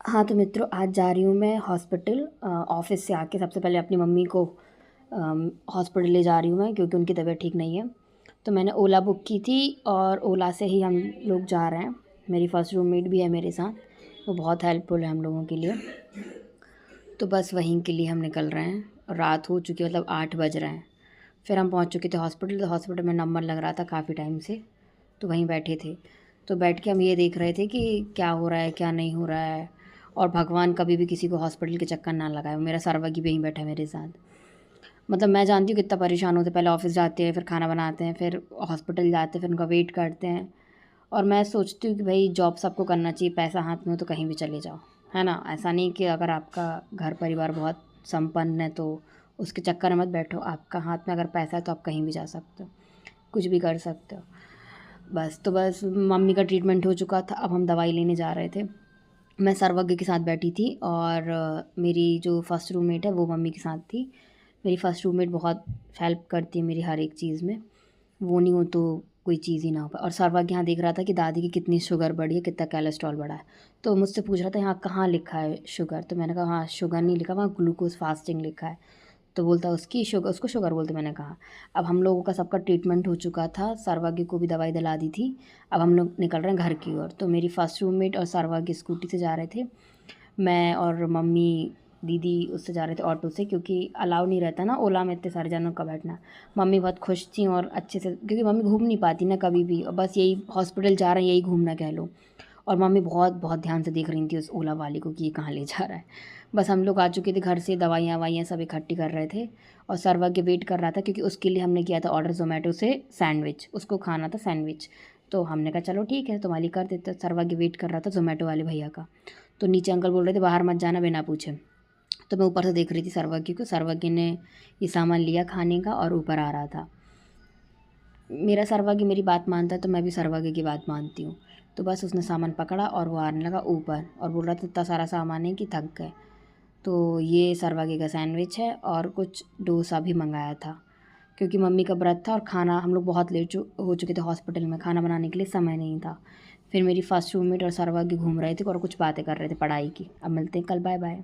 हाँ, तो मित्रों आज जा रही हूँ मैं हॉस्पिटल ऑफ़िस से आके सबसे पहले अपनी मम्मी को हॉस्पिटल ले जा रही हूँ मैं क्योंकि उनकी तबीयत ठीक नहीं है। तो मैंने ओला बुक की थी और ओला से ही हम लोग जा रहे हैं। मेरी फ़र्स्ट रूममेट भी है मेरे साथ, वो बहुत हेल्पफुल है हम लोगों के लिए। तो बस वहीं के लिए हम निकल रहे हैं। रात हो चुकी है, मतलब 8 बज रहे हैं। फिर हम पहुँच चुके थे हॉस्पिटल, तो हॉस्पिटल में नंबर लग रहा था काफ़ी टाइम से, तो वहीं बैठे थे। तो बैठ के हम ये देख रहे थे कि क्या हो रहा है, क्या नहीं हो रहा है, और भगवान कभी भी किसी को हॉस्पिटल के चक्कर ना लगाए। मेरा सर्वगी भी यहीं बैठा है मेरे साथ। मतलब मैं जानती हूँ कितना परेशान होते हैं, पहले ऑफ़िस जाते हैं, फिर खाना बनाते हैं, फिर हॉस्पिटल जाते हैं, फिर उनका वेट करते हैं। और मैं सोचती हूँ कि भई जॉब सबको करना चाहिए, पैसा हाथ में हो तो कहीं भी चले जाओ, है ना? ऐसा नहीं कि अगर आपका घर परिवार बहुत संपन्न है तो उसके चक्कर में मत बैठो। आपका हाथ में अगर पैसा है तो आप कहीं भी जा सकते हो, कुछ भी कर सकते हो। बस मम्मी का ट्रीटमेंट हो चुका था, अब हम दवाई लेने जा रहे थे। मैं सर्वज्ञ के साथ बैठी थी और मेरी जो फर्स्ट रूममेट है वो मम्मी के साथ थी। मेरी फर्स्ट रूममेट बहुत हेल्प करती है मेरी हर एक चीज़ में, वो नहीं हो तो कोई चीज़ ही ना हो पाए। और सर्वज्ञ यहाँ देख रहा था कि दादी की कितनी शुगर बढ़ी है, कितना कोलेस्ट्रॉल बढ़ा है। तो मुझसे पूछ रहा था यहाँ कहाँ लिखा है शुगर, तो मैंने कहा हाँ शुगर नहीं लिखा, वहाँ ग्लूकोज़ फास्टिंग लिखा है। तो बोलता उसकी शुगर, उसको शुगर बोलते, मैंने कहा। अब हम लोगों का सबका ट्रीटमेंट हो चुका था, सर्वज्ञ को भी दवाई दिला दी थी। अब हम लोग निकल रहे हैं घर की ओर। तो मेरी फर्स्ट रूममेट और सर्वज्ञ स्कूटी से जा रहे थे, मैं और मम्मी दीदी उससे जा रहे थे ऑटो से, क्योंकि अलाउ नहीं रहता ना ओला में इतने सारे जनों का बैठना। मम्मी बहुत खुश थी और अच्छे से, क्योंकि मम्मी घूम नहीं पाती ना कभी भी, और बस यही हॉस्पिटल जा रहे हैं यही घूमना कह लो। और मम्मी बहुत बहुत ध्यान से देख रही थी उस ओला वाले को कि ये कहाँ ले जा रहा है। बस हम लोग आ चुके थे घर से, दवाइयाँ सब इकट्ठी कर रहे थे और सर्वज्ञ वेट कर रहा था क्योंकि उसके लिए हमने किया था ऑर्डर ज़ोमैटो से सैंडविच, उसको खाना था सैंडविच। तो हमने कहा चलो ठीक है तुम्हारी कर देते। सर्वज्ञ वेट कर रहा था ज़ोमैटो वाले भैया का। तो नीचे अंकल बोल रहे थे बाहर मत जाना बिना पूछे। तो मैं ऊपर से देख रही थी सर्वज्ञ को, सर्वज्ञ ने ये सामान लिया खाने का और ऊपर आ रहा था। मेरा सर्वज्ञ मेरी बात मानता है तो मैं भी सर्वज्ञ की बात मानती हूँ। तो बस उसने सामान पकड़ा और वो आने लगा ऊपर और बोल रहा था इतना सारा सामान है कि थक गए। तो ये सर्वज्ञ का सैंडविच है और कुछ डोसा भी मंगाया था, क्योंकि मम्मी का व्रत था और खाना हम लोग बहुत लेट हो चुके थे हॉस्पिटल में, खाना बनाने के लिए समय नहीं था। फिर मेरी फर्स्ट रूममेट और सर्वज्ञ घूम रहे थे और कुछ बातें कर रहे थे पढ़ाई की। अब मिलते हैं कल, बाय बाय।